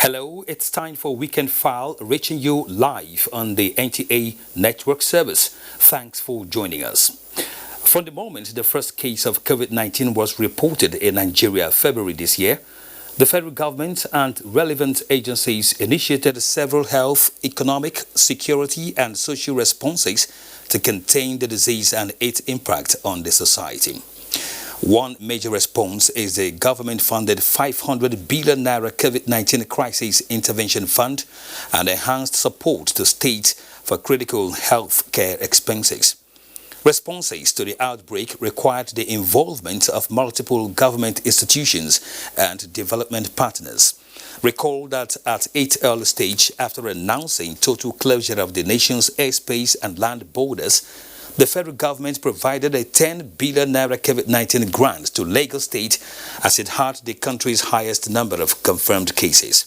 Hello, it's time for Weekend File, reaching you live on the NTA network service. Thanks for joining us. From the moment the first case of COVID-19 was reported in Nigeria February this year, the federal government and relevant agencies initiated several health, economic, security and social responses to contain the disease and its impact on the society. One major response is the government-funded 500 billion naira COVID-19 Crisis Intervention Fund and enhanced support to states for critical health care expenses. Responses to the outbreak required the involvement of multiple government institutions and development partners. Recall that at its early stage, after announcing total closure of the nation's airspace and land borders, the federal government provided a 10 billion naira COVID-19 grant to Lagos State as it had the country's highest number of confirmed cases.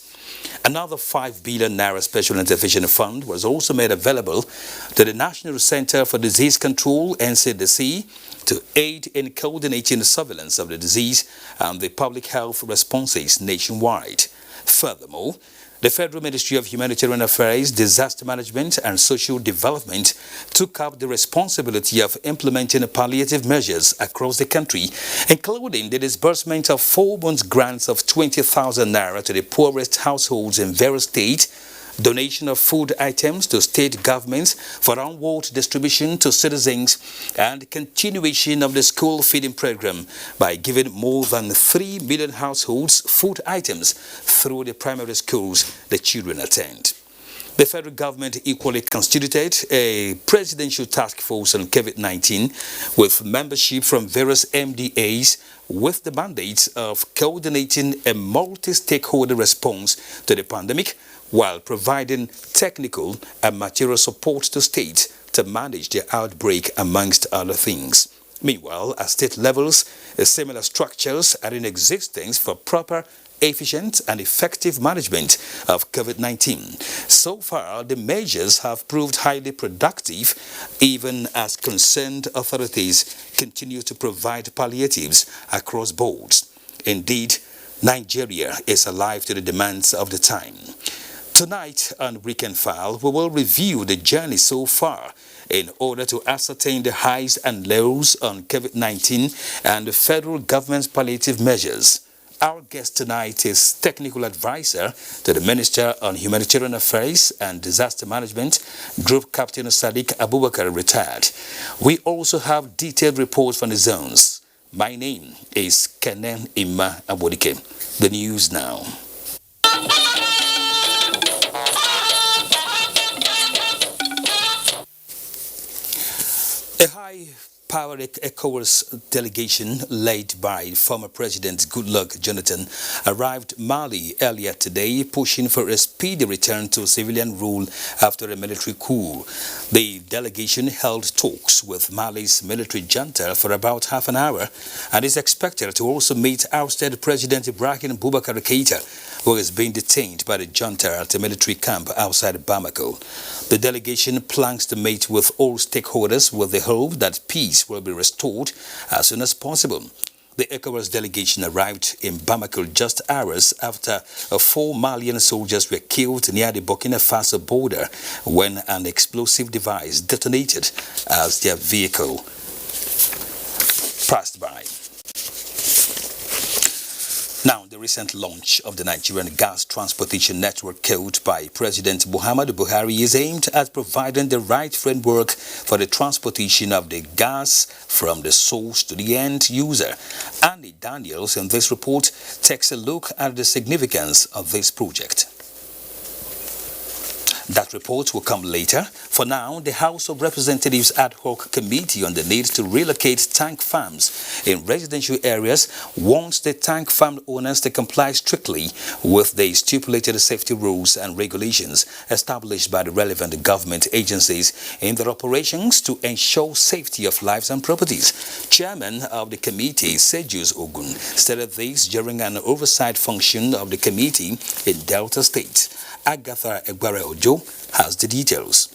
Another 5 billion naira special intervention fund was also made available to the National Center for Disease Control (NCDC) to aid in coordinating the surveillance of the disease and the public health responses nationwide. Furthermore, the Federal Ministry of Humanitarian Affairs, Disaster Management and Social Development took up the responsibility of implementing palliative measures across the country, including the disbursement of 4 months grants of 20,000 naira to the poorest households in various states, donation of food items to state governments for onward distribution to citizens, and continuation of the school feeding program by giving more than 3 million households food items through the primary schools the children attend. The federal government equally constituted a presidential task force on COVID-19 with membership from various MDAs with the mandate of coordinating a multi-stakeholder response to the pandemic while providing technical and material support to states to manage the outbreak, amongst other things. Meanwhile, at state levels, similar structures are in existence for proper, efficient and effective management of COVID-19. So far, the measures have proved highly productive, even as concerned authorities continue to provide palliatives across boards. Indeed, Nigeria is alive to the demands of the time. Tonight on Weekend File, we will review the journey so far in order to ascertain the highs and lows on COVID-19 and the federal government's palliative measures. Our guest tonight is Technical Advisor to the Minister on Humanitarian Affairs and Disaster Management, Group Captain Sadiq Abubakar, retired. We also have detailed reports from the zones. My name is Kenen Ima Abodike. The news now. A high-powered ECOWAS delegation led by former President Goodluck Jonathan arrived Mali earlier today, pushing for a speedy return to civilian rule after a military coup. The delegation held talks with Mali's military junta for about half an hour and is expected to also meet ousted President Ibrahim Boubacar Keïta, who is being detained by the junta at a military camp outside Bamako. The delegation plans to meet with all stakeholders with the hope that peace will be restored as soon as possible. The ECOWAS delegation arrived in Bamako just hours after 4 Malian soldiers were killed near the Burkina Faso border when an explosive device detonated as their vehicle passed by. Now, the recent launch of the Nigerian Gas Transportation Network Code by President Muhammadu Buhari is aimed at providing the right framework for the transportation of the gas from the source to the end user. Andy Daniels in this report takes a look at the significance of this project. That report will come later. For now, the House of Representatives Ad Hoc Committee on the need to relocate tank farms in residential areas wants the tank farm owners to comply strictly with the stipulated safety rules and regulations established by the relevant government agencies in their operations to ensure safety of lives and properties. Chairman of the committee, Sejus Ogun, stated this during an oversight function of the committee in Delta State. Agatha Egbare Ojo has the details.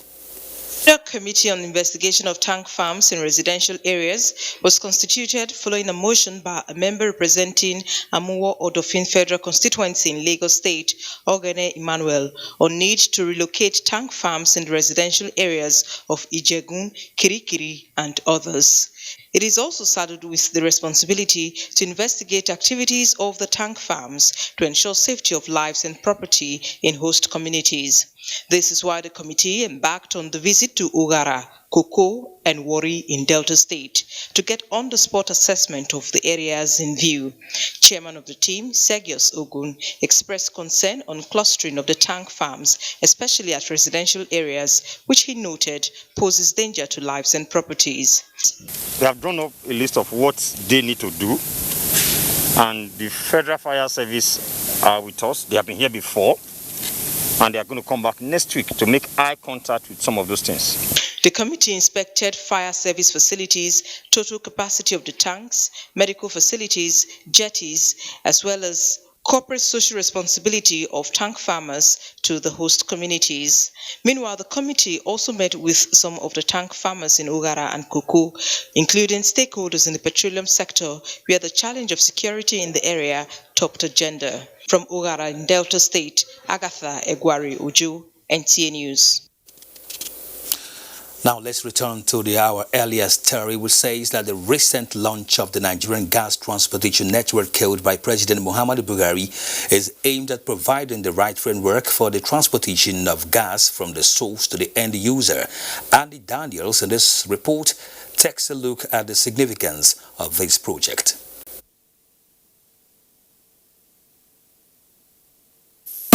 The Committee on Investigation of Tank Farms in Residential Areas was constituted following a motion by a member representing Amuwo Odofin Federal Constituency in Lagos State, Ogene Emmanuel, on need to relocate tank farms in the residential areas of Ijegun, Kirikiri, and others. It is also saddled with the responsibility to investigate activities of the tank farms to ensure safety of lives and property in host communities. This is why the committee embarked on the visit to Ugara, Koko, and Wari in Delta State to get on-the-spot assessment of the areas in view. Chairman of the team, Sergius Ogun, expressed concern on clustering of the tank farms, especially at residential areas, which he noted poses danger to lives and properties. We have drawn up a list of what they need to do, and the Federal Fire Service are with us. They have been here before, and they are going to come back next week to make eye contact with some of those things. The committee inspected fire service facilities, total capacity of the tanks, medical facilities, jetties, as well as corporate social responsibility of tank farmers to the host communities. Meanwhile, the committee also met with some of the tank farmers in Ugara and Koko, including stakeholders in the petroleum sector, where the challenge of security in the area topped agenda. From Ugara in Delta State, Agatha Egwari Uju, NTA News. Now let's return to our earlier story, which says that the recent launch of the Nigerian Gas Transportation Network Code by President Muhammadu Buhari is aimed at providing the right framework for the transportation of gas from the source to the end user. Andy Daniels in this report takes a look at the significance of this project.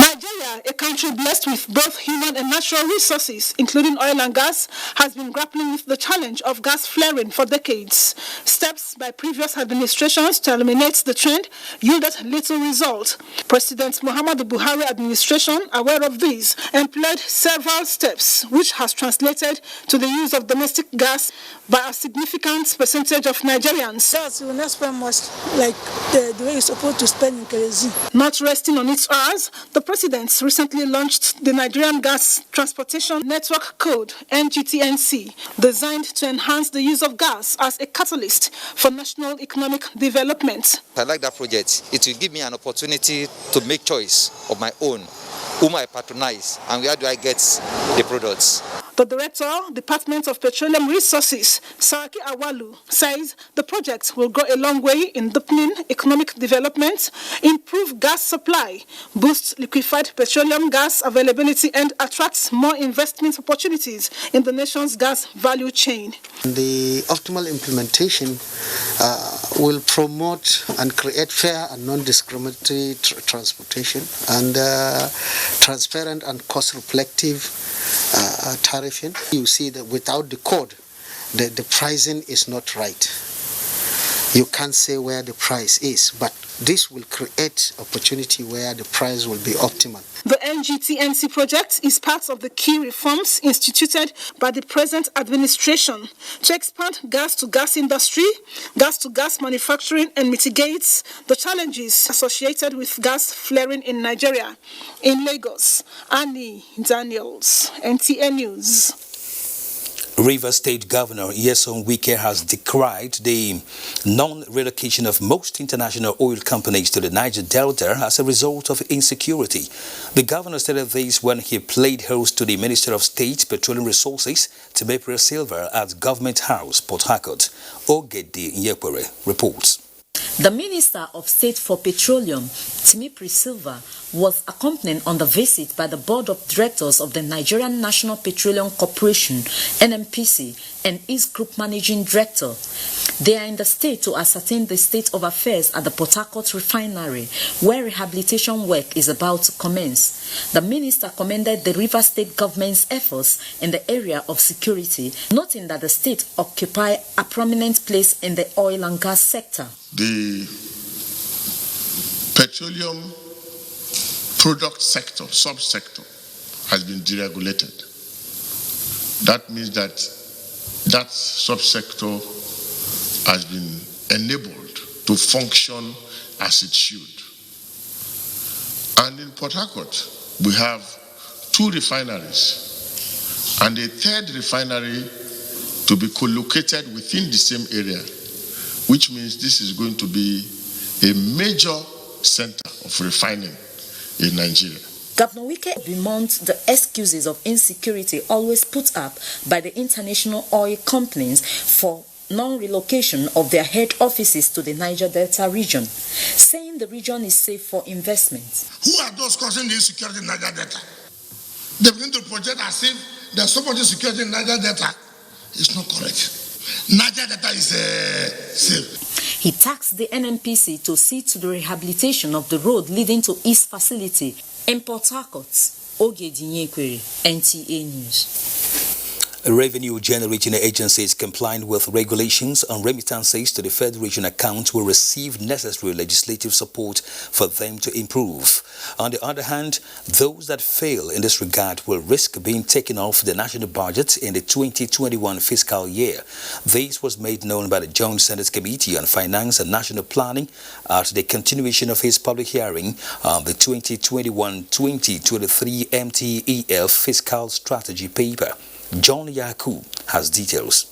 Nigeria, a country blessed with both human and natural resources, including oil and gas, has been grappling with the challenge of gas flaring for decades. Steps by previous administrations to eliminate the trend yielded little result. President Muhammadu Buhari administration, aware of this, employed several steps, which has translated to the use of domestic gas by a significant percentage of Nigerians. Gas will not spend much like the way you're supposed to spend in kerosene. Not resting on its hours, the President recently launched the Nigerian Gas Transportation Network Code, NGTNC, designed to enhance the use of gas as a catalyst for national economic development. I like that project. It will give me an opportunity to make choice of my own, whom I patronize, and where do I get the products. The Director, Department of Petroleum Resources, Saraki Awalu, says the project will go a long way in deepening economic development, improve gas supply, boost liquefied petroleum gas availability, and attract more investment opportunities in the nation's gas value chain. The optimal implementation will promote and create fair and non-discriminatory transportation and transparent and cost-reflective tariffing. You see that without the code, the pricing is not right. You can't say where the price is, but this will create opportunity where the price will be optimal. The NGTNC project is part of the key reforms instituted by the present administration to expand gas-to-gas industry, gas-to-gas manufacturing, and mitigates the challenges associated with gas flaring in Nigeria. In Lagos, Annie Daniels, NTA News. Rivers State Governor Nyesom Wike has decried the non-relocation of most international oil companies to the Niger Delta as a result of insecurity. The governor stated this when he played host to the Minister of State Petroleum Resources, Timothy Silva, at Government House, Port Harcourt. Ogedi Nyekwere reports. The Minister of State for Petroleum, Timothy Silva, was accompanied on the visit by the Board of Directors of the Nigerian National Petroleum Corporation, NNPC, and its Group Managing Director. They are in the state to ascertain the state of affairs at the Port Harcourt refinery, where rehabilitation work is about to commence. The minister commended the Rivers State government's efforts in the area of security, noting that the state occupies a prominent place in the oil and gas sector. The petroleum product sector, subsector, has been deregulated. That means that that subsector has been enabled to function as it should. And in Port Harcourt, we have 2 refineries and a third refinery to be co-located within the same area, which means this is going to be a major center of refining in Nigeria. Governor Wike bemoaned the excuses of insecurity always put up by the international oil companies for non-relocation of their head offices to the Niger Delta region, saying the region is safe for investment. Who are those causing the insecurity in Niger Delta? They begin to project as if there's so much insecurity in Niger Delta. It's not correct. Niger Delta is safe. He tasked the NNPC to see to the rehabilitation of the road leading to East Facility in Port Harcourt. Oge Dinyekwere, NTA News. Revenue generating agencies complying with regulations on remittances to the Federation account will receive necessary legislative support for them to improve. On the other hand, those that fail in this regard will risk being taken off the national budget in the 2021 fiscal year. This was made known by the Joint Senate Committee on Finance and National Planning at the continuation of his public hearing on the 2021-2023 NTA fiscal strategy paper. John Yaku has details.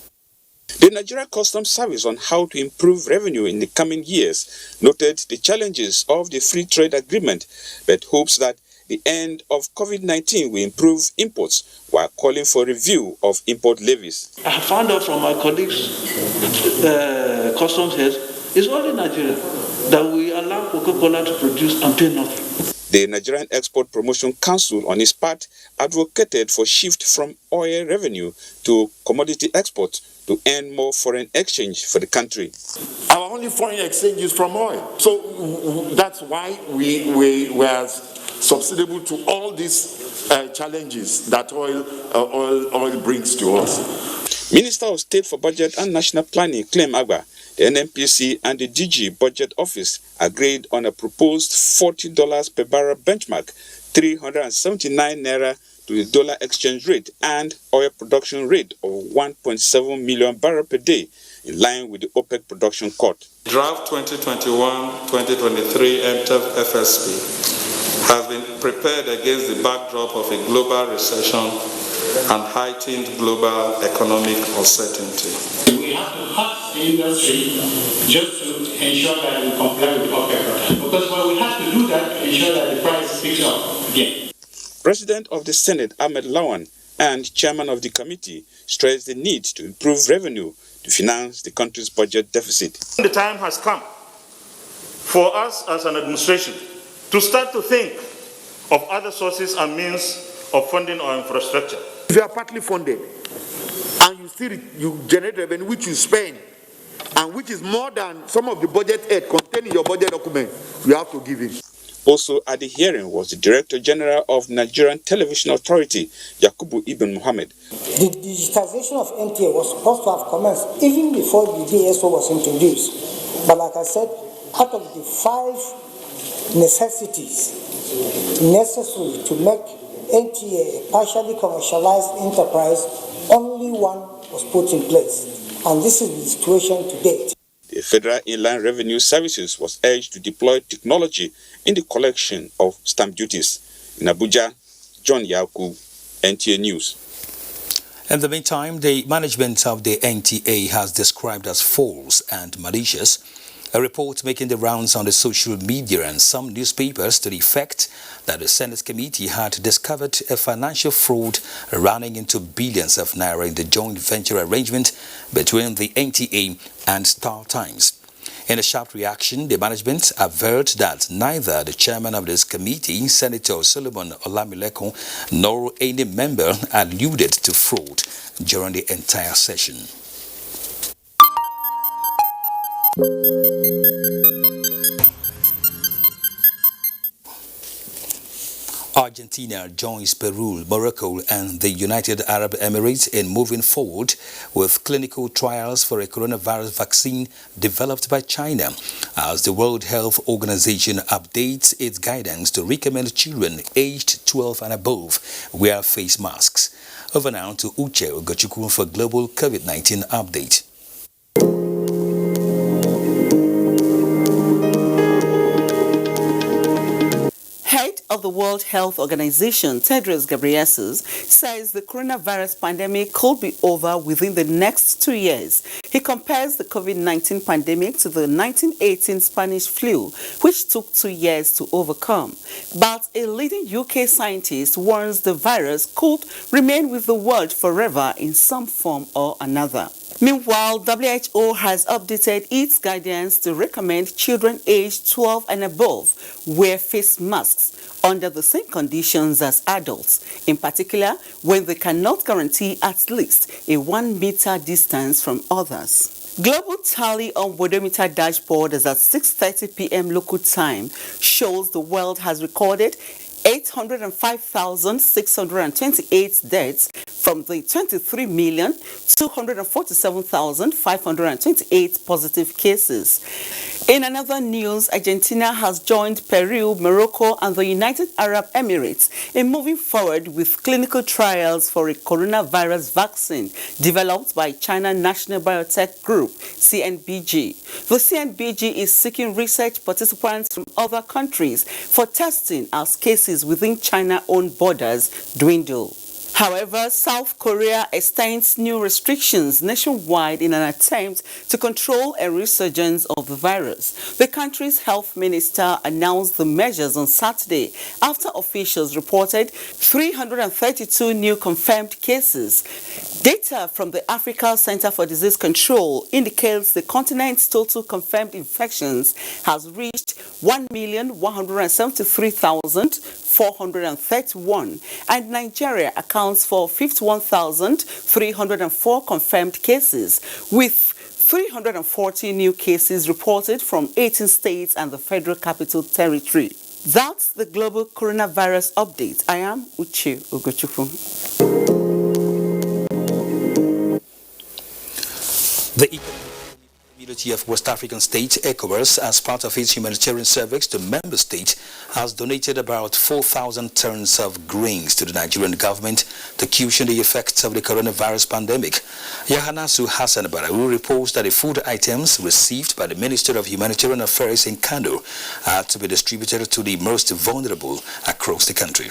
The Nigeria Customs Service on how to improve revenue in the coming years noted the challenges of the free trade agreement, but hopes that the end of COVID-19 will improve imports while calling for review of import levies. I have found out from my colleagues, customs heads, it's only Nigeria that we allow Coca-Cola to produce and pay nothing. The Nigerian Export Promotion Council, on its part, advocated for shift from oil revenue to commodity export to earn more foreign exchange for the country. Our only foreign exchange is from oil. So that's why we were subsidiable to all these challenges that oil brings to us. Minister of State for Budget and National Planning, Clem Agba, the NNPC and the DG Budget Office agreed on a proposed $40 per barrel benchmark, 379 naira to the dollar exchange rate, and oil production rate of 1.7 million barrels per day, in line with the OPEC production cut. Draft 2021-2023 MTF FSP has been prepared against the backdrop of a global recession and heightened global economic uncertainty. We have to hurt the industry just to ensure that we comply with OPEC, because when we have to do that to ensure that the price picks up again. President of the Senate, Ahmed Lawan, and Chairman of the committee stressed the need to improve revenue to finance the country's budget deficit. The time has come for us as an administration to start to think of other sources and means of funding our infrastructure. If you are partly funded and you generate revenue which you spend and which is more than some of the budget aid contained in your budget document, you have to give in. Also at the hearing was the Director General of Nigerian Television Authority, Yakubu Ibn Mohammed. The digitization of NTA was supposed to have commenced even before the DSO was introduced. But like I said, out of the 5 necessities necessary to make NTA a partially commercialized enterprise, only one was put in place. And this is the situation to date. The Federal Inland Revenue Services was urged to deploy technology in the collection of stamp duties. In Abuja, John Yaku, NTA News. In the meantime, the management of the NTA has described as false and malicious a report making the rounds on the social media and some newspapers to the effect that the Senate committee had discovered a financial fraud running into billions of naira in the joint venture arrangement between the NTA and Star Times. In a sharp reaction, the management averred that neither the chairman of this committee, Senator Solomon Olamileko, nor any member alluded to fraud during the entire session. Argentina joins Peru, Morocco and the United Arab Emirates in moving forward with clinical trials for a coronavirus vaccine developed by China as the World Health Organization updates its guidance to recommend children aged 12 and above wear face masks. Over now to Uche Ogochukwu for Global COVID-19 Update. of the World Health Organization, Tedros Ghebreyesus, says the coronavirus pandemic could be over within the next 2 years. He compares the COVID-19 pandemic to the 1918 Spanish flu, which took 2 years to overcome. But a leading UK scientist warns the virus could remain with the world forever in some form or another. Meanwhile, WHO has updated its guidance to recommend children aged 12 and above wear face masks under the same conditions as adults, in particular when they cannot guarantee at least a 1 meter distance from others. Global tally on Bodometer dashboard as at 6:30 p.m. local time shows the world has recorded 805,628 deaths from the 23,247,528 positive cases. In another news, Argentina has joined Peru, Morocco, and the United Arab Emirates in moving forward with clinical trials for a coronavirus vaccine developed by China National Biotech Group, CNBG. The CNBG is seeking research participants from other countries for testing as cases within China-owned borders dwindle. However, South Korea extends new restrictions nationwide in an attempt to control a resurgence of the virus. The country's health minister announced the measures on Saturday after officials reported 332 new confirmed cases. Data from the Africa Center for Disease Control indicates the continent's total confirmed infections has reached 1,173,431, and Nigeria accounts for 51,304 confirmed cases, with 340 new cases reported from 18 states and the Federal Capital Territory. That's the global coronavirus update. I am Uche Ugochukwu. The Community of West African States, ECOWAS, as part of its humanitarian service to member states, has donated about 4,000 tons of grains to the Nigerian government to cushion the effects of the coronavirus pandemic. Yahanasu Hassan Barawu reports that the food items received by the Minister of Humanitarian Affairs in Kano are to be distributed to the most vulnerable across the country.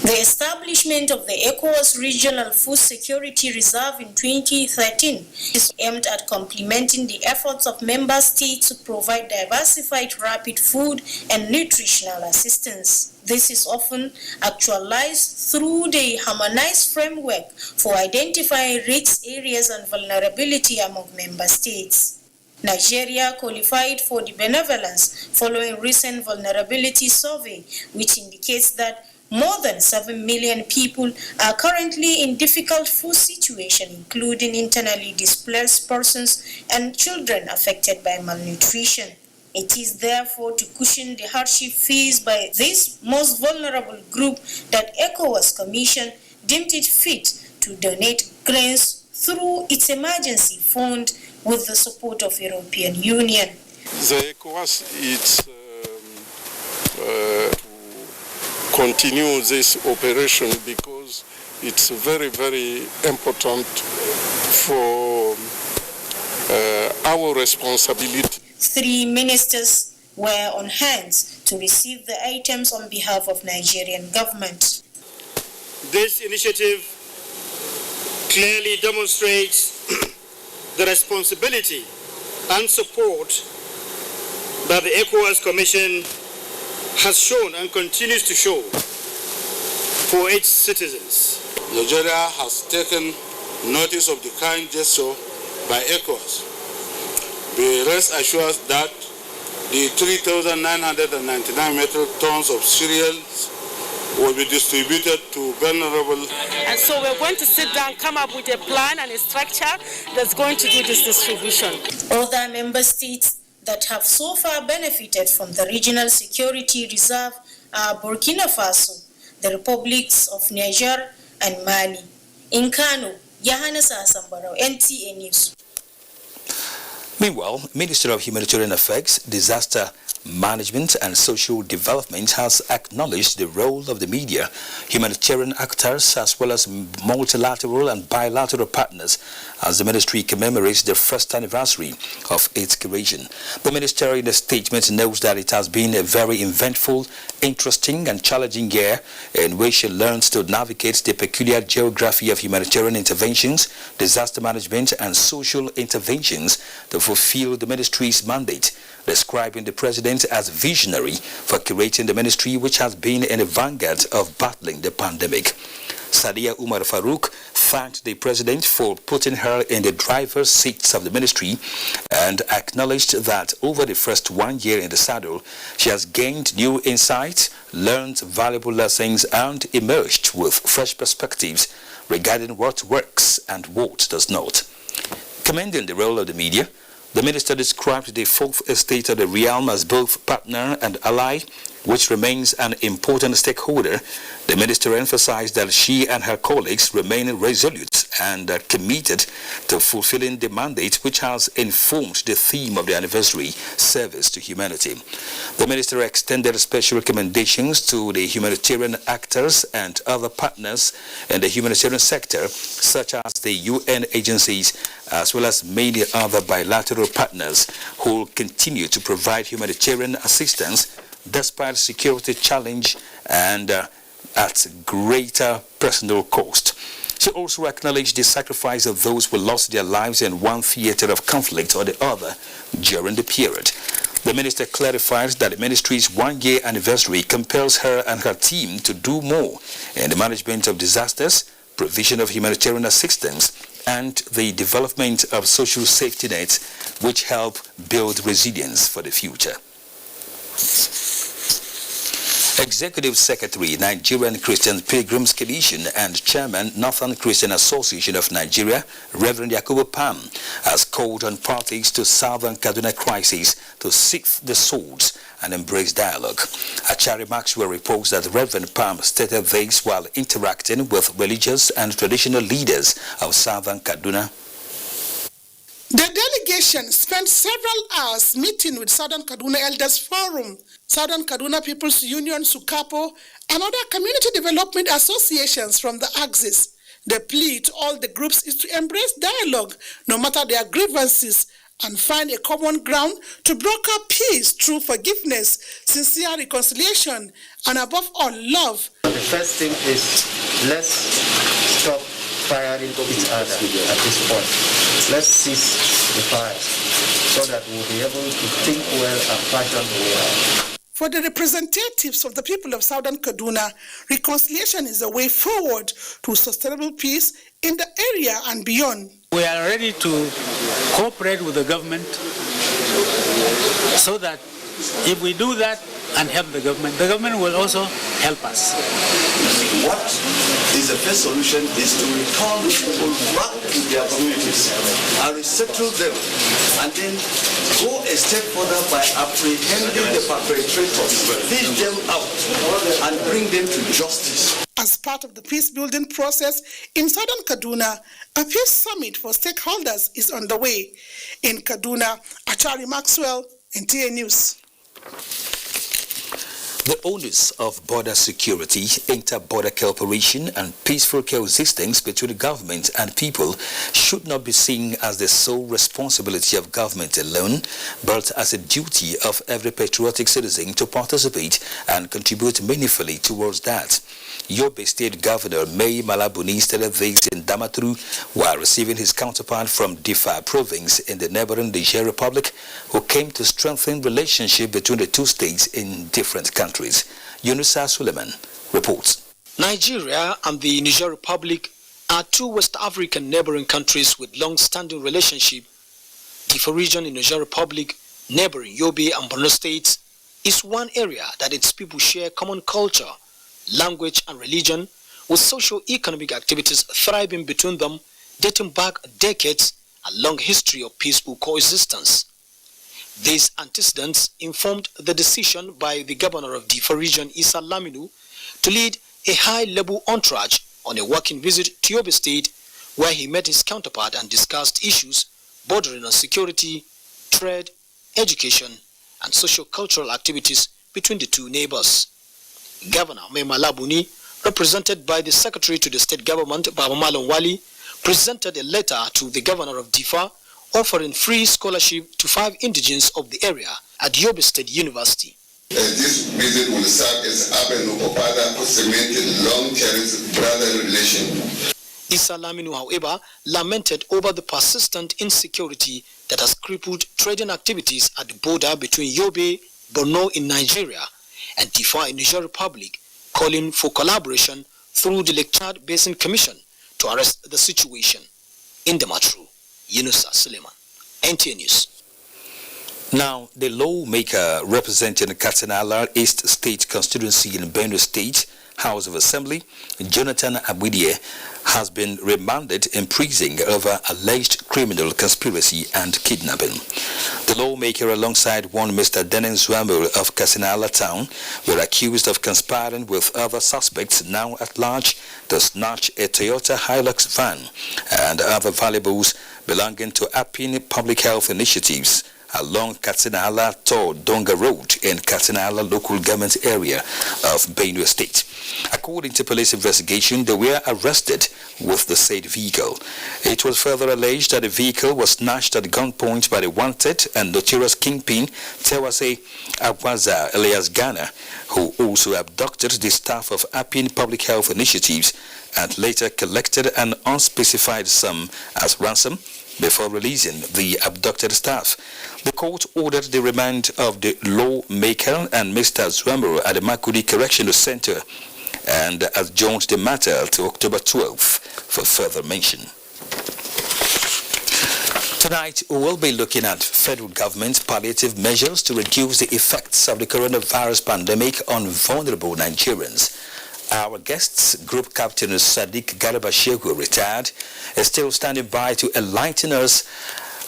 The establishment of the ECOWAS Regional Food Security Reserve in 2013 is aimed at complementing the efforts of member states to provide diversified rapid food and nutritional assistance. This is often actualized through the harmonized framework for identifying risk areas and vulnerability among member states. Nigeria qualified for the benevolence following recent vulnerability survey, which indicates that more than 7 million people are currently in difficult food situation, including internally displaced persons and children affected by malnutrition. It is therefore to cushion the hardship faced by this most vulnerable group that ECOWAS Commission deemed it fit to donate grains through its emergency fund with the support of European Union. The ECOWAS is continue this operation because it's very, very important for our responsibility. 3 ministers were on hand to receive the items on behalf of Nigerian government. This initiative clearly demonstrates the responsibility and support that the ECOWAS Commission has shown and continues to show for its citizens. Nigeria has taken notice of the kind gesture by ECOWAS. We rest assured that the 3,999 metric tons of cereals will be distributed to vulnerable. And so we're going to sit down, come up with a plan and a structure that's going to do this distribution. Other member states that have so far benefited from the Regional Security Reserve are Burkina Faso, the Republics of Niger, and Mali. In Kano, Yahanasu Hassan Barawu, NTA News. Meanwhile, Minister of Humanitarian Affairs, Disaster Management and Social Development has acknowledged the role of the media, humanitarian actors, as well as multilateral and bilateral partners as the ministry commemorates the first anniversary of its creation. The minister in a statement notes that it has been a very eventful, interesting and challenging year in which it learns to navigate the peculiar geography of humanitarian interventions, disaster management and social interventions to fulfill the ministry's mandate, describing the president as visionary for creating the ministry which has been in the vanguard of battling the pandemic. Sadia Umar Farouk thanked the president for putting her in the driver's seats of the ministry and acknowledged that over the first 1 year in the saddle, she has gained new insights, learned valuable lessons and emerged with fresh perspectives regarding what works and what does not. Commending the role of the media, the minister described the fourth estate of the realm as both partner and ally, which remains an important stakeholder. The minister emphasized that she and her colleagues remain resolute and committed to fulfilling the mandate which has informed the theme of the anniversary, service to humanity. The minister extended special recommendations to the humanitarian actors and other partners in the humanitarian sector, such as the UN agencies, as well as many other bilateral partners who will continue to provide humanitarian assistance despite security challenge and at greater personal cost. She also acknowledged the sacrifice of those who lost their lives in one theater of conflict or the other during the period. The minister clarified that the ministry's 1 year anniversary compels her and her team to do more in the management of disasters, provision of humanitarian assistance, and the development of social safety nets which help build resilience for the future. Executive Secretary, Nigerian Christian Pilgrims Commission and Chairman, Northern Christian Association of Nigeria, Reverend Yakubu Pam, has called on parties to Southern Kaduna crisis to sift the swords and embrace dialogue. Achari Maxwell reports that Reverend Pam stated this while interacting with religious and traditional leaders of Southern Kaduna. The delegation spent several hours meeting with Southern Kaduna Elders Forum, Southern Kaduna People's Union, SUKAPO, and other community development associations from the axis. The plea to all the groups is to embrace dialogue, no matter their grievances, and find a common ground to broker peace through forgiveness, sincere reconciliation, and above all, love. The first thing is let's stop firing each other at this point. Let's cease the fires so that we'll be able to think well and fashion the way out. For the representatives of the people of Southern Kaduna, reconciliation is the way forward to sustainable peace in the area and beyond. We are ready to cooperate with the government so that if we do that and help the government will also help us. What is the first solution is to return these people back to their communities and resettle them, and then go a step further by apprehending the perpetrators, fish them out, and bring them to justice. As part of the peace-building process in Southern Kaduna, a peace summit for stakeholders is underway. In Kaduna, Achari Maxwell, NTA News. The onus of border security, inter-border cooperation and peaceful coexistence between the government and people should not be seen as the sole responsibility of government alone, but as a duty of every patriotic citizen to participate and contribute meaningfully towards that. Yobe State Governor May Malabuni stated this in Damaturu while receiving his counterpart from Difa province in the neighboring Niger Republic, who came to strengthen relationship between the two states in different countries. Yunusa Suleiman reports. Nigeria and the Niger Republic are two West African neighboring countries with long-standing relationship. Difa region in Niger Republic, neighboring Yobe and Borno states, is one area that its people share common culture, language and religion, with socio-economic activities thriving between them, dating back decades, a long history of peaceful coexistence. These antecedents informed the decision by the governor of Difa region, Issa Laminu, to lead a high-level entourage on a working visit to Yobe State, where he met his counterpart and discussed issues bordering on security, trade, education, and socio-cultural activities between the two neighbors. Governor Memala Buni, represented by the Secretary to the State Government, Baba Malon Wali, presented a letter to the Governor of Difa offering free scholarship to 5 indigenes of the area at Yobe State University. This visit will serve as avenue for further cementing long-cherished brotherly relation. Issa Laminu, however, lamented over the persistent insecurity that has crippled trading activities at the border between Yobe, Borno in Nigeria, and Difa in Niger Republic, calling for collaboration through the Lake Chad Basin Commission to arrest the situation. In the Matru, Yunusa Suleiman, NTA News. Now, the lawmaker representing Katsina East State constituency in Benue State House of Assembly, Jonathan Abwidie, has been remanded in prison over alleged criminal conspiracy and kidnapping. The lawmaker, alongside one Mr. Dennis Zwambo of Katsina Town, were accused of conspiring with other suspects now at large to snatch a Toyota Hilux van and other valuables belonging to Apin Public Health Initiatives along Katsina to Donga Road in Katsina local government area of Benue State. According to police investigation, they were arrested with the said vehicle. It was further alleged that the vehicle was snatched at gunpoint by the wanted and notorious kingpin Tewase Agwaza Elias Ghana, who also abducted the staff of Apin Public Health Initiatives and later collected an unspecified sum as ransom before releasing the abducted staff. The court ordered the remand of the lawmaker and Mr. Zwambo at the Makudi Correctional Center and adjourned the matter to October 12th for further mention. Tonight, we will be looking at federal government palliative measures to reduce the effects of the coronavirus pandemic on vulnerable Nigerians. Our guests, Group Captain Sadiq Garba Shehu, retired, is still standing by to enlighten us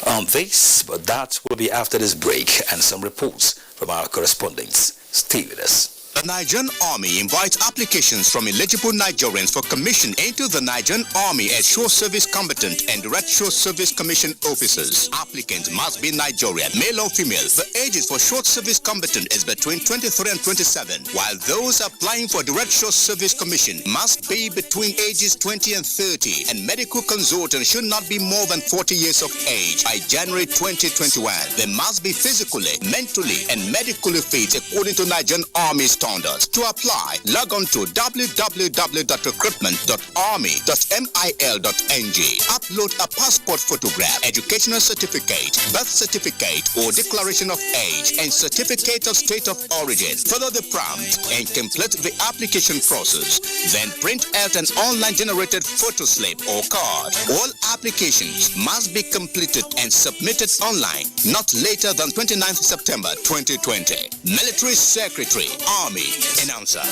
on this, but that will be after this break and some reports from our correspondents. Stay with us. The Nigerian Army invites applications from eligible Nigerians for commission into the Nigerian Army as Shore Service Combatant and Direct Shore Service Commission officers. Applicants must be Nigerian, male or female. The ages for Short Service Combatant is between 23 and 27, while those applying for Direct Shore Service Commission must be between ages 20 and 30, and medical consultant should not be more than 40 years of age by January 2021. They must be physically, mentally, and medically fit according to Nigerian Army standards. To apply, log on to www.recruitment.army.mil.ng. Upload a passport photograph, educational certificate, birth certificate or declaration of age, and certificate of state of origin. Follow the prompt and complete the application process. Then print out an online generated photo slip or card. All applications must be completed and submitted online not later than 29th September 2020. Military Secretary, Army Announcer.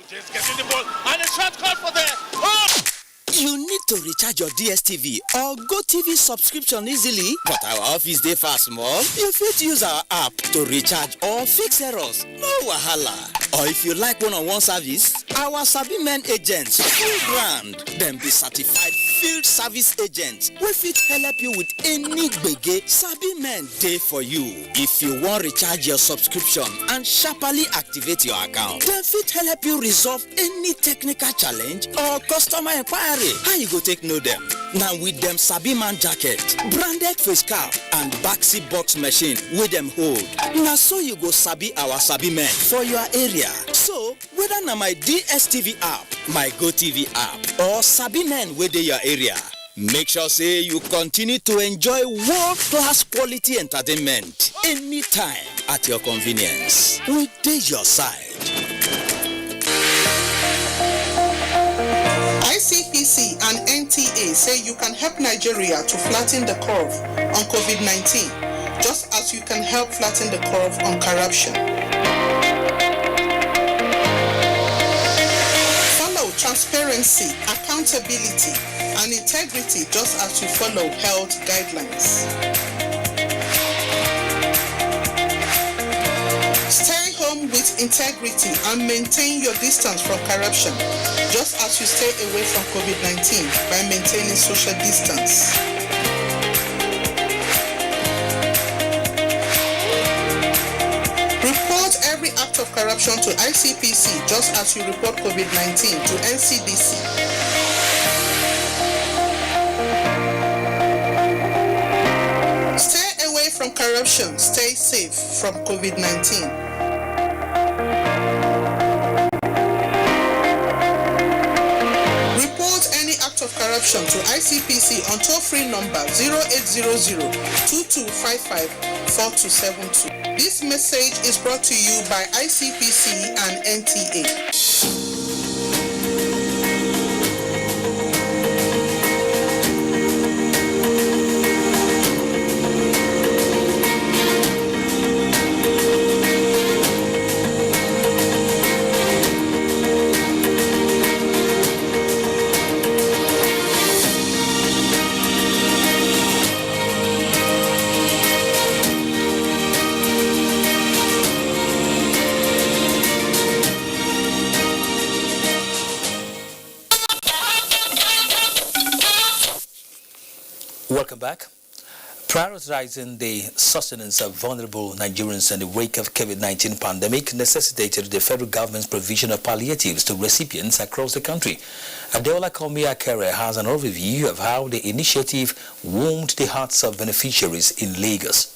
Just getting the ball and a shot call for the You need to recharge your DSTV or GoTV subscription easily, but our office dey far small. You fit use our app to recharge or fix errors. No wahala. Or if you like one-on-one service, our Sabi Men agents full grand. Dem be certified field service agents wey fit help you with any gbege. Sabi Men dey for you. If you wan recharge your subscription and sharply activate your account, dem fit help you resolve any technical challenge or customer inquiry. How you go take know them? Now with them Sabi Man jacket, branded face cap and backseat box machine with them hold. Now so you go sabi our Sabi Men for your area. So whether na my DSTV app, my GoTV app or Sabi Men within your area, make sure say you continue to enjoy world-class quality entertainment anytime at your convenience. We dey your side. ICPC and NTA say you can help Nigeria to flatten the curve on COVID-19, just as you can help flatten the curve on corruption. Follow transparency, accountability, and integrity just as you follow health guidelines. Stay home with integrity and maintain your distance from corruption, just as you stay away from COVID-19 by maintaining social distance. corruption to ICPC just as you report COVID-19 to NCDC. Stay away from corruption. Stay safe from COVID-19. Report any act of corruption to ICPC on toll-free number 0800-2255-4272. This message is brought to you by ICPC and NTA. Welcome back. Prioritizing the sustenance of vulnerable Nigerians in the wake of COVID-19 pandemic necessitated the federal government's provision of palliatives to recipients across the country. Adeola Komi-Akere has an overview of how the initiative warmed the hearts of beneficiaries in Lagos.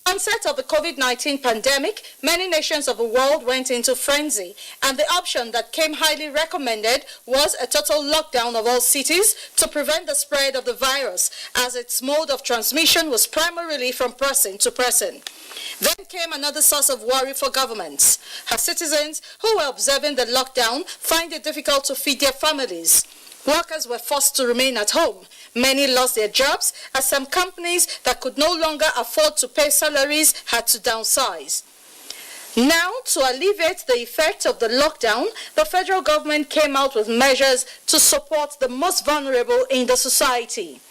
Onset of the COVID-19 pandemic, many nations of the world went into frenzy, and the option that came highly recommended was a total lockdown of all cities to prevent the spread of the virus, as its mode of transmission was primarily from person to person. Then came another source of worry for governments. Her citizens who were observing the lockdown find it difficult to feed their families. Workers were forced to remain at home. Many lost their jobs as some companies that could no longer afford to pay salaries had to downsize. Now, to alleviate the effect of the lockdown, the federal government came out with measures to support the most vulnerable in the society.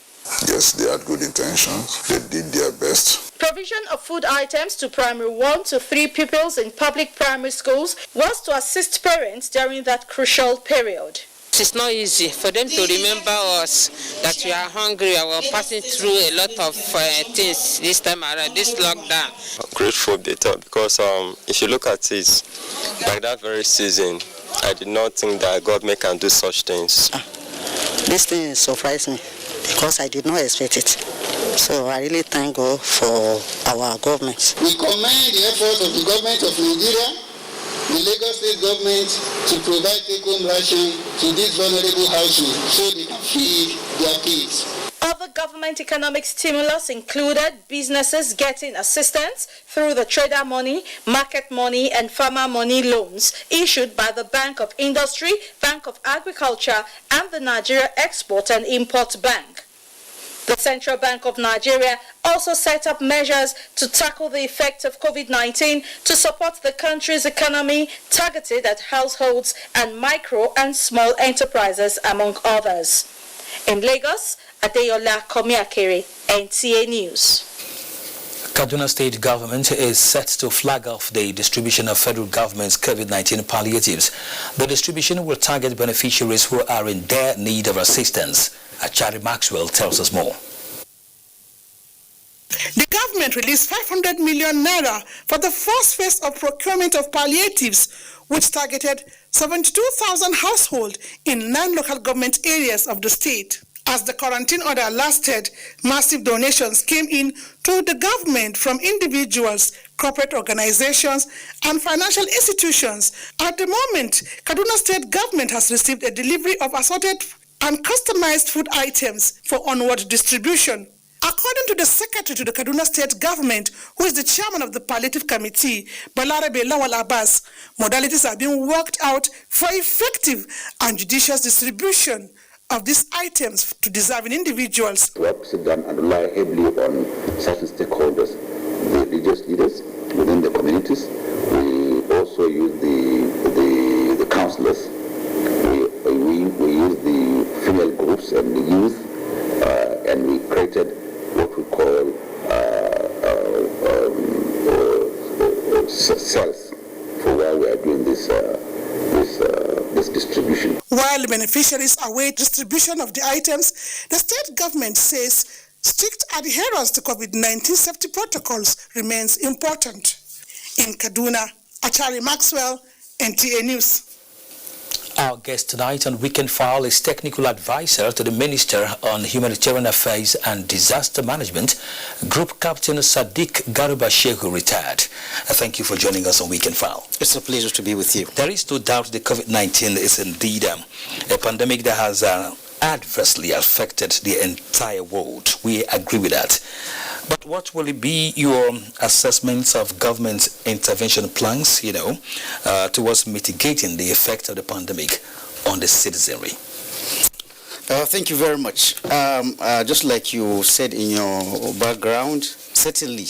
Yes, they had good intentions. They did their best. Provision of food items to primary 1 to 3 pupils in public primary schools was to assist parents during that crucial period. It's not easy for them to remember us, that we are hungry and we're passing through a lot of things this time around, this lockdown. I'm grateful because if you look at it, like that very season, I did not think that government can do such things. This thing surprised me because I did not expect it. So I really thank God for our government. We commend the efforts of the government of Nigeria, the Lagos State government, to provide take-home ration to these vulnerable households so they can feed their kids. Other government economic stimulus included businesses getting assistance through the trader money, market money, and farmer money loans issued by the Bank of Industry, Bank of Agriculture, and the Nigeria Export and Import Bank. The Central Bank of Nigeria also set up measures to tackle the effect of COVID-19 to support the country's economy, targeted at households and micro and small enterprises, among others. In Lagos, Adeola Komi-Akere, NTA News. Kaduna State government is set to flag off the distribution of federal government's COVID-19 palliatives. The distribution will target beneficiaries who are in dire need of assistance. Achari Maxwell tells us more. The government released 500 million naira for the first phase of procurement of palliatives, which targeted 72,000 households in 9 local government areas of the state. As the quarantine order lasted, massive donations came in to the government from individuals, corporate organizations, and financial institutions. At the moment, Kaduna State government has received a delivery of assorted and customized food items for onward distribution. According to the secretary to the Kaduna State government, who is the chairman of the palliative committee, Balarabe Lawal Abbas, modalities are being worked out for effective and judicious distribution of these items to deserving individuals. We have to sit down and rely heavily on certain stakeholders, the religious leaders within the communities. We also use the counselors. We use the female groups and the youth, and we created what we call cells for while we are doing this distribution. While the beneficiaries await distribution of the items, the state government says strict adherence to COVID-19 safety protocols remains important. In Kaduna, Achari Maxwell, NTA News. Our guest tonight on Weekend File is technical advisor to the Minister on Humanitarian Affairs and Disaster Management, Group Captain Sadiq Garuba Shehu, retired. Thank you for joining us on Weekend File. It's a pleasure to be with you. There is no doubt the COVID-19 is indeed a pandemic that has adversely affected the entire world. We agree with that. But what will it be your assessments of government intervention plans, towards mitigating the effect of the pandemic on the citizenry? Thank you very much. Just like you said in your background, certainly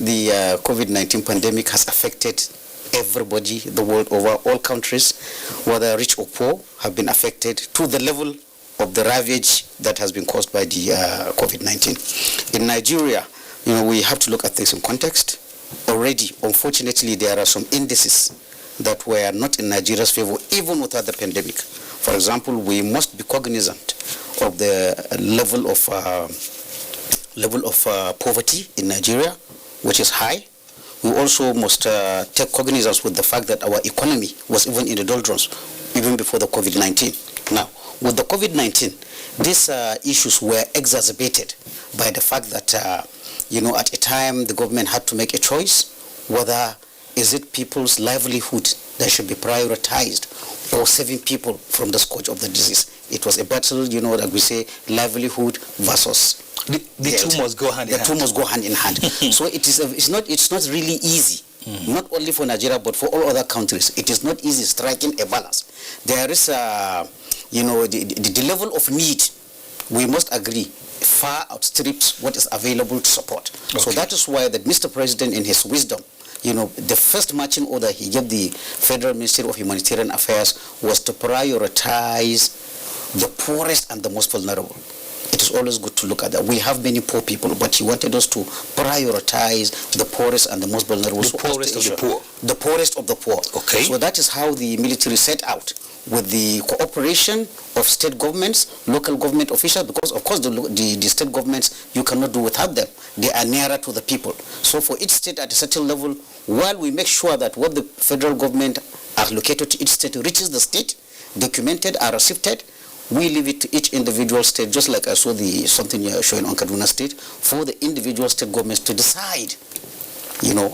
the COVID-19 pandemic has affected everybody the world over. All countries, whether rich or poor, have been affected to the level of the ravage that has been caused by the COVID-19. In Nigeria, we have to look at things in context. Already, unfortunately, there are some indices that were not in Nigeria's favor, even without the pandemic. For example, we must be cognizant of the level of poverty in Nigeria, which is high. We also must take cognizance with the fact that our economy was even in the doldrums, even before the COVID-19. Now, with the COVID-19, these issues were exacerbated by the fact that at a time the government had to make a choice whether is it people's livelihood that should be prioritized or saving people from the scourge of the disease. It was a battle, like we say, livelihood versus the two must go hand in hand. The two must go hand in hand. So it's not really easy. Not only for Nigeria but for all other countries. It is not easy striking a balance. There is the level of need, we must agree, far outstrips what is available to support. Okay. So that is why the Mr. President, in his wisdom, the first marching order he gave the Federal Ministry of Humanitarian Affairs was to prioritize the poorest and the most vulnerable. It is always good to look at that. We have many poor people, but he wanted us to prioritize the poorest and the most vulnerable. The poorest of the poor. The poorest of the poor. Okay. So that is how the military set out, with the cooperation of state governments, local government officials, because of course the state governments, you cannot do without them. They are nearer to the people. So for each state at a certain level, while we make sure that what the federal government allocated to each state reaches the state, documented, are received, we leave it to each individual state, just like I saw something you're showing on Kaduna State, for the individual state governments to decide,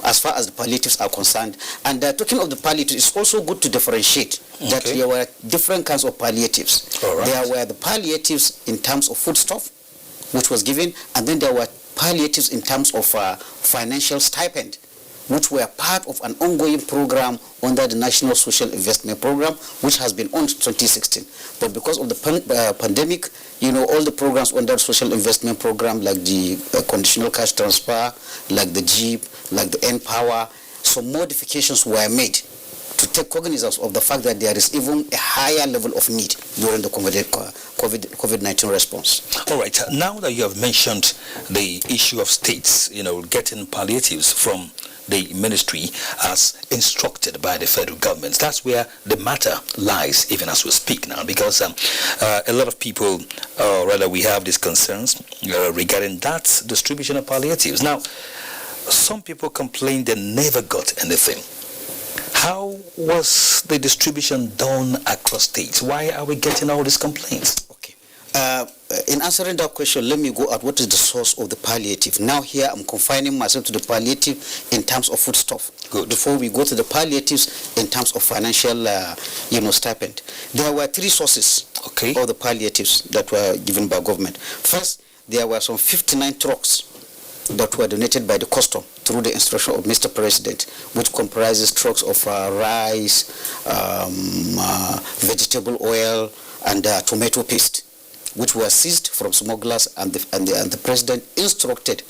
as far as the palliatives are concerned. And talking of the palliatives, it's also good to differentiate that there were different kinds of palliatives. All right. There were the palliatives in terms of foodstuff, which was given, and then there were palliatives in terms of financial stipend, which were part of an ongoing program under the National Social Investment Program, which has been on 2016. But because of the pandemic, all the programs under the Social Investment Program, like the conditional cash transfer, like the JEEP, like the N-Power, some modifications were made to take cognizance of the fact that there is even a higher level of need during the COVID-19 response. All right. Now that you have mentioned the issue of states, getting palliatives from the ministry as instructed by the federal government, that's where the matter lies even as we speak now, because a lot of people, or rather we have these concerns regarding that distribution of palliatives. Now, some people complain they never got anything. How was the distribution done across states? Why are we getting all these complaints? Okay. In answering that question, let me go at what is the source of the palliative. Now here I'm confining myself to the palliative in terms of foodstuff. Good. Before we go to the palliatives in terms of financial, stipend. There were three sources of the palliatives that were given by government. First, there were some 59 trucks that were donated by the custom through the instruction of Mr. President, which comprises trucks of rice, vegetable oil, and tomato paste, which were seized from smugglers, and the President instructed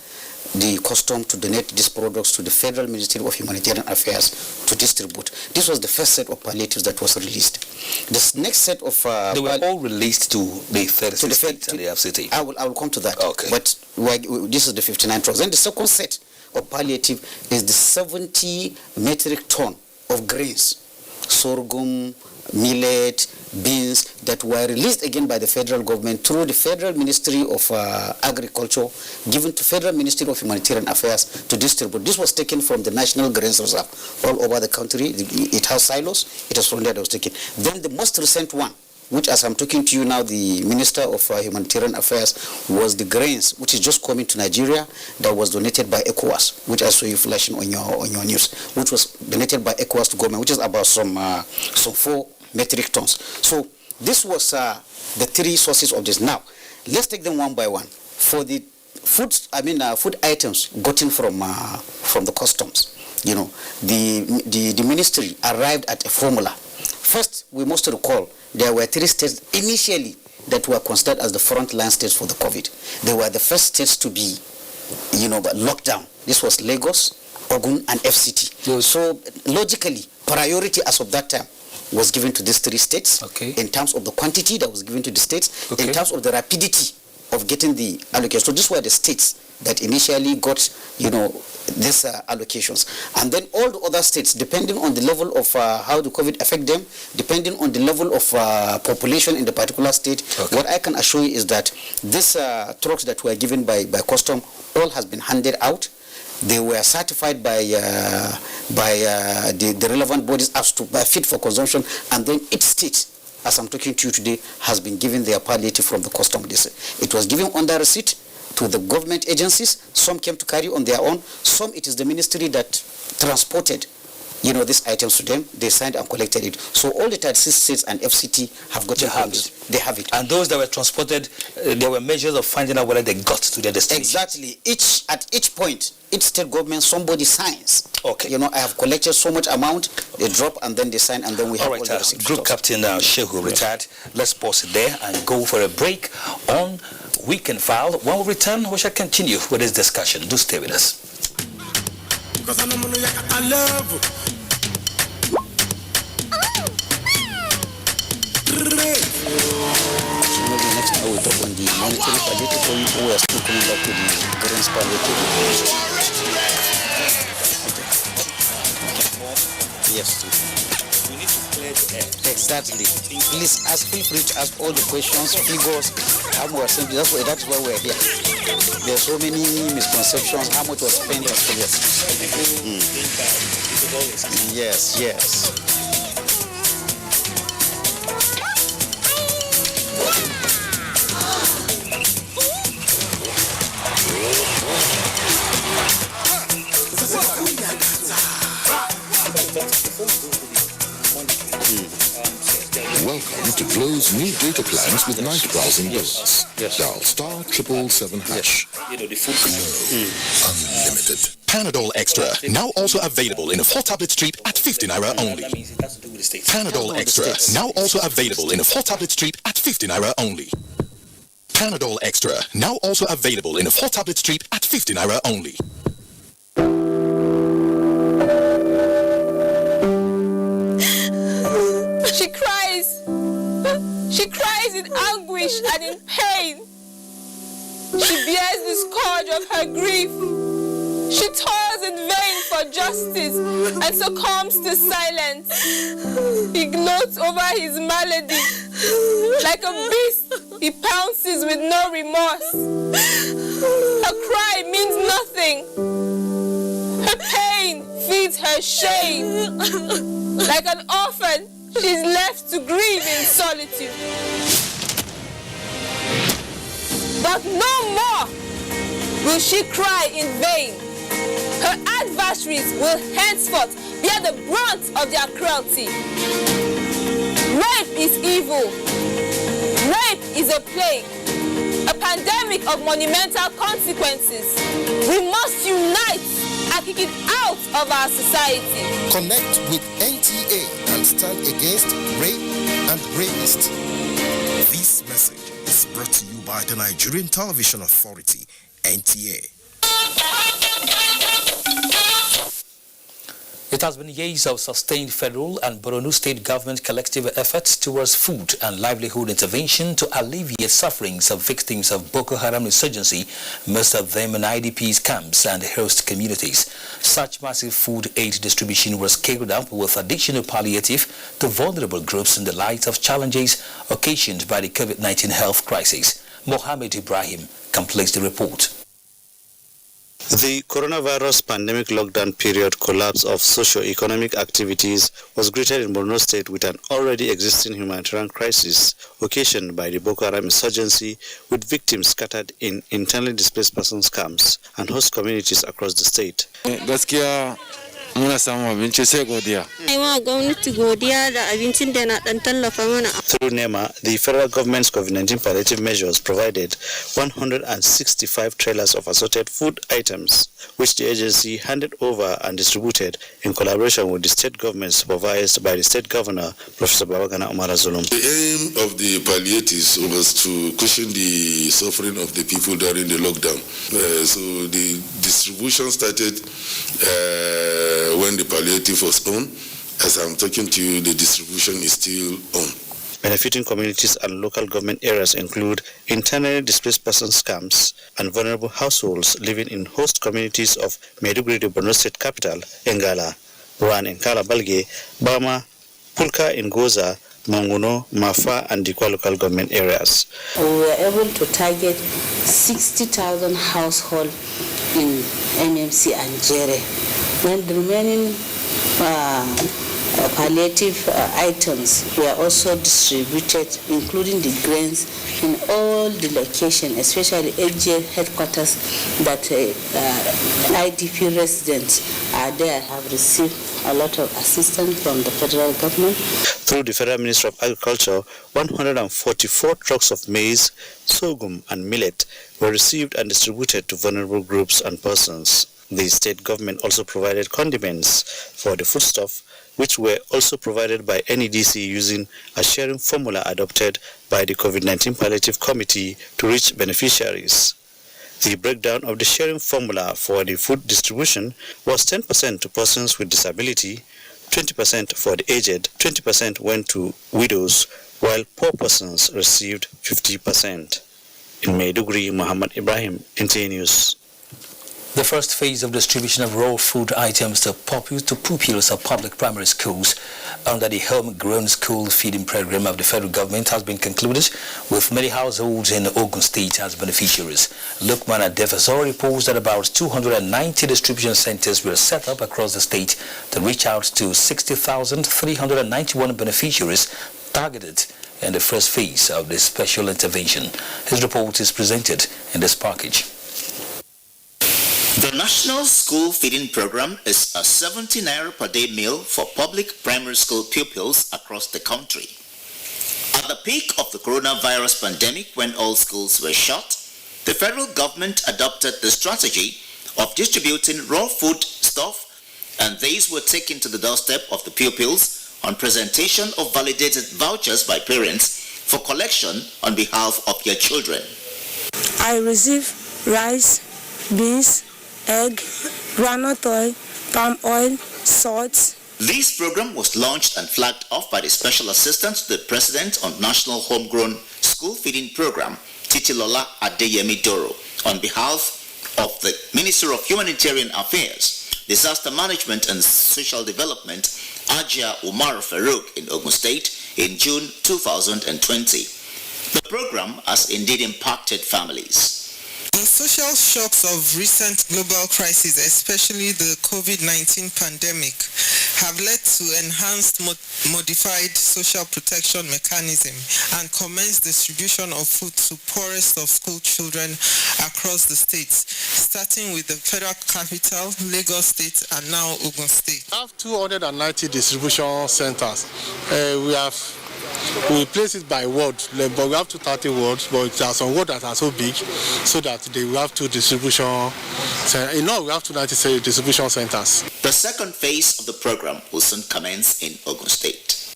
the custom to donate these products to the Federal Ministry of Humanitarian Affairs to distribute. This was the first set of palliatives that was released. This next set of... they were all released to the 36 states and the FCT. I will come to that. Okay. But this is the 59 trucks. Then the second set of palliative is the 70 metric ton of grains, sorghum, millet, beans that were released again by the federal government through the Federal Ministry of Agriculture, given to Federal Ministry of Humanitarian Affairs to distribute. This was taken from the National Grains Reserve all over the country. It has silos. It was from there that was taken. Then the most recent one, which as I'm talking to you now, the Minister of Humanitarian Affairs, was the grains, which is just coming to Nigeria, that was donated by ECOWAS, which I saw you flashing on your news, which was donated by ECOWAS to government, which is about some 4 metric tons. So this was the 3 sources of this. Now, let's take them one by one. For the food items gotten from the customs, the ministry arrived at a formula. First, we must recall there were 3 states initially that were considered as the frontline states for the COVID. They were the first states to be, locked down. This was Lagos, Ogun, and FCT. So logically, priority as of that time was given to these 3 states in terms of the quantity that was given to the states, in terms of the rapidity of getting the allocation. So these were the states that initially got, these allocations. And then all the other states, depending on the level of how the COVID affect them, depending on the level of population in the particular state, what I can assure you is that these trucks that were given by custom, all has been handed out. They were certified by the relevant bodies as to fit for consumption, and then each state, as I'm talking to you today, has been given their palliative from the custom. It was given under receipt to the government agencies. Some came to carry on their own. Some, it is the ministry that transported these items to them. They signed and collected it. So all the 36 states and FCT have got it. They have it. And those that were transported, there were measures of finding out whether they got to their destination. Exactly. At each point, each state government, somebody signs. I have collected so much amount, they drop, and then they sign, and then we have all the receipts. Group Captain Shehu retired. Let's pause it there and go for a break on Weekend File. When we return, we shall continue with this discussion. Do stay with us. Because I love maybe next time we'll talk on the monetary palliative, or we are still coming back to the grains palliative. Yes. We need to clear the air. Exactly. Please feel free to ask all the questions, figures, how much simply. That's why we're here. There are so many misconceptions, how much was spent on figures. Yes. Welcome to Glow's new data plans with night browsing bonus. Dial *777#. Unlimited. Panadol Extra, now also available in a 4-tablet strip at 50 naira only. Panadol Extra, now also available in a 4-tablet strip at 50 naira only. Panadol Extra, now also available in a 4-tablet strip at 50 naira only. She cries. She cries in anguish and in pain. She bears the scourge of her grief. She toils in vain for justice and succumbs to silence. He gloats over his malady. Like a beast, he pounces with no remorse. Her cry means nothing. Her pain feeds her shame. Like an orphan, she's left to grieve in solitude. But no more will she cry in vain. Her adversaries will henceforth bear the brunt of their cruelty. Rape is evil. Rape is a plague, a pandemic of monumental consequences. We must unite and kick it out of our society. Connect with NTA and stand against rape and rapists. This message is brought to you by the Nigerian Television Authority, NTA. It has been years of sustained federal and Borno state government collective efforts towards food and livelihood intervention to alleviate sufferings of victims of Boko Haram insurgency, most of them in IDPs camps and host communities. Such massive food aid distribution was scaled up with additional palliative to vulnerable groups in the light of challenges occasioned by the COVID-19 health crisis. Mohammed Ibrahim completes the report. The coronavirus pandemic lockdown period collapse of socio-economic activities was greeted in Borno State with an already existing humanitarian crisis occasioned by the Boko Haram insurgency, with victims scattered in internally displaced persons camps and host communities across the state. Through NEMA, the federal government's COVID-19 palliative measures provided 165 trailers of assorted food items, which the agency handed over and distributed in collaboration with the state government supervised by the state governor, Professor Babagana Umar Zulum. The aim of the palliatives was to cushion the suffering of the people during the lockdown. So the distribution started when the palliative was on. As I'm talking to you, the distribution is still on. Benefiting communities and local government areas include internally displaced persons camps and vulnerable households living in host communities of Maiduguri, the Borno State capital, Engala, Ruan in Kalabalge, Bama, Pulka in Goza, Manguno, Mafa, and Dikwa local government areas. We were able to target 60,000 households in MMC and Jere. When the remaining palliative items were also distributed, including the grains, in all the locations, especially AGL headquarters that IDP residents are there, have received a lot of assistance from the federal government. Through the Federal Ministry of Agriculture, 144 trucks of maize, sorghum, and millet were received and distributed to vulnerable groups and persons. The state government also provided condiments for the foodstuff, which were also provided by NEDC using a sharing formula adopted by the COVID-19 Palliative Committee to reach beneficiaries. The breakdown of the sharing formula for the food distribution was 10% to persons with disability, 20% for the aged, 20% went to widows, while poor persons received 50%. In Maiduguri, Muhammad Ibrahim, NTA News. The first phase of distribution of raw food items to pupils of public primary schools under the Homegrown School Feeding Program of the federal government has been concluded, with many households in Ogun State as beneficiaries. Lukman Adefasor reports that about 290 distribution centers were set up across the state to reach out to 60,391 beneficiaries targeted in the first phase of this special intervention. His report is presented in this package. The National School Feeding Program is a 70 naira per day meal for public primary school pupils across the country. At the peak of the coronavirus pandemic, when all schools were shut, the federal government adopted the strategy of distributing raw food stuff, and these were taken to the doorstep of the pupils on presentation of validated vouchers by parents for collection on behalf of their children. I receive rice, beans, egg, groundnut oil, palm oil, salt. This program was launched and flagged off by the Special Assistant to the President on National Homegrown School Feeding Program, Titilola Adeyemi Doro, on behalf of the Minister of Humanitarian Affairs, Disaster Management and Social Development, Ajia Umar Farouk in Ogun State in June 2020. The program has indeed impacted families. The social shocks of recent global crises, especially the COVID-19 pandemic, have led to enhanced modified social protection mechanism and commenced distribution of food to poorest of school children across the states, starting with the federal capital, Lagos State, and now Ogun State. We have 290 distribution centers. We place it by ward, but we have 230 wards, but there are some wards that are so big so that they will have two distribution centers. In all, we have 290 distribution centers. The second phase of the program will soon commence in Ogun State.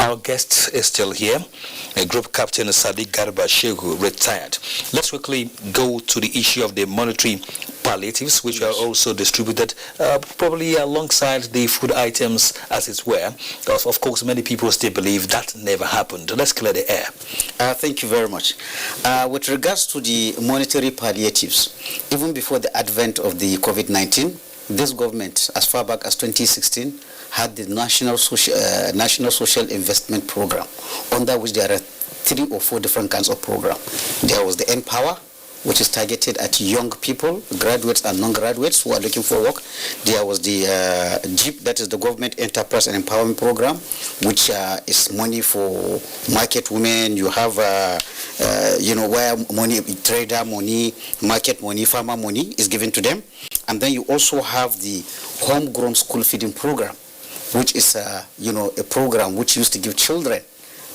Our guest is still here. Group Captain Sadiq Garba Shehu retired. Let's quickly go to the issue of the monetary palliatives, which are also distributed probably alongside the food items, as it were. Of course, many people still believe that never happened. Let's clear the air. Thank you very much. With regards to the monetary palliatives, even before the advent of the COVID-19, this government, as far back as 2016, had the National Social Investment Program, under which there are 3 or 4 different kinds of program. There was the Empower, which is targeted at young people, graduates and non-graduates who are looking for work. There was the GEEP, that is the Government Enterprise and Empowerment Program, which is money for market women. You have, where money, trader money, market money, farmer money is given to them. And then you also have the Homegrown School Feeding Program, which is, a program which used to give children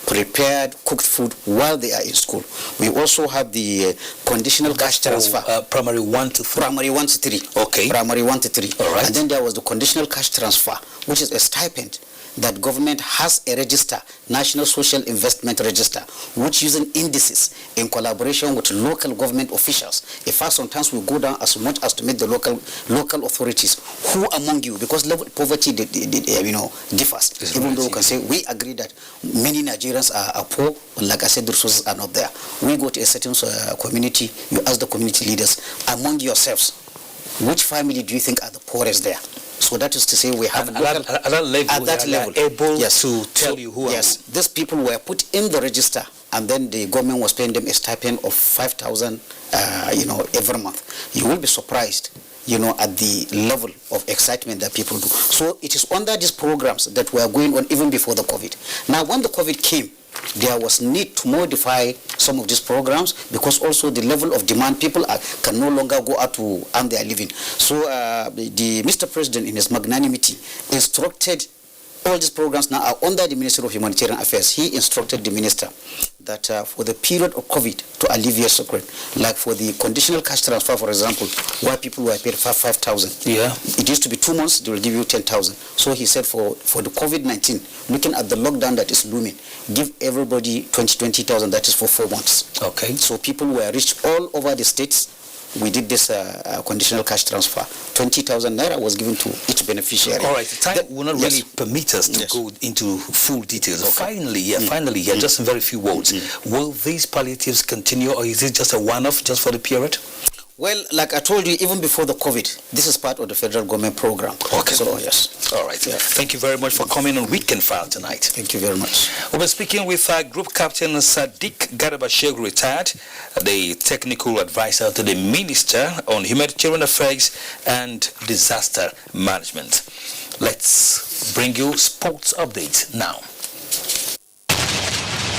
prepared cooked food while they are in school. We also have the conditional cash transfer. Primary 1 to 3. Primary 1 to 3. Okay. Primary 1 to 3. All right. And then there was the conditional cash transfer, which is a stipend that government has a register, National Social Investment Register, which using indices in collaboration with local government officials. In fact, sometimes we go down as much as to meet the local authorities. Who among you, because level poverty differs. Even though we can say we agree that many Nigerians are poor, but like I said, the resources are not there. We go to a certain community, you ask the community leaders, among yourselves, which family do you think are the poorest there? So that is to say, we have at that level able to tell you who. Yes, these people were put in the register, and then the government was paying them a stipend of 5,000, every month. You will be surprised, at the level of excitement that people do. So it is under these programs that were going on even before the COVID. Now, when the COVID came, there was need to modify some of these programs because also the level of demand, people can no longer go out to earn their living. So the Mr. President, in his magnanimity, instructed all these programs now are under the Ministry of Humanitarian Affairs. He instructed the minister that for the period of COVID to alleviate suffering, like for the conditional cash transfer, for example, where people were paid 5,000. Yeah. It used to be 2 months, they will give you 10,000. So he said for the COVID-19, looking at the lockdown that is looming, give everybody 20,000, that is for 4 months. Okay. So people were reached all over the states. We did this conditional cash transfer. 20,000 naira was given to each beneficiary. All right, time will not really permit us to go into full details. Okay. Finally, just in very few words, will these palliatives continue, or is it just a one-off just for the period? Well, like I told you, even before the COVID, this is part of the federal government program. Okay. So, yes. All right. Yeah. Thank you very much for coming on Weekend File tonight. Thank you very much. We'll be speaking with Group Captain Sadiq Garba Shehu, retired, the technical advisor to the Minister on Humanitarian Affairs and Disaster Management. Let's bring you sports updates now.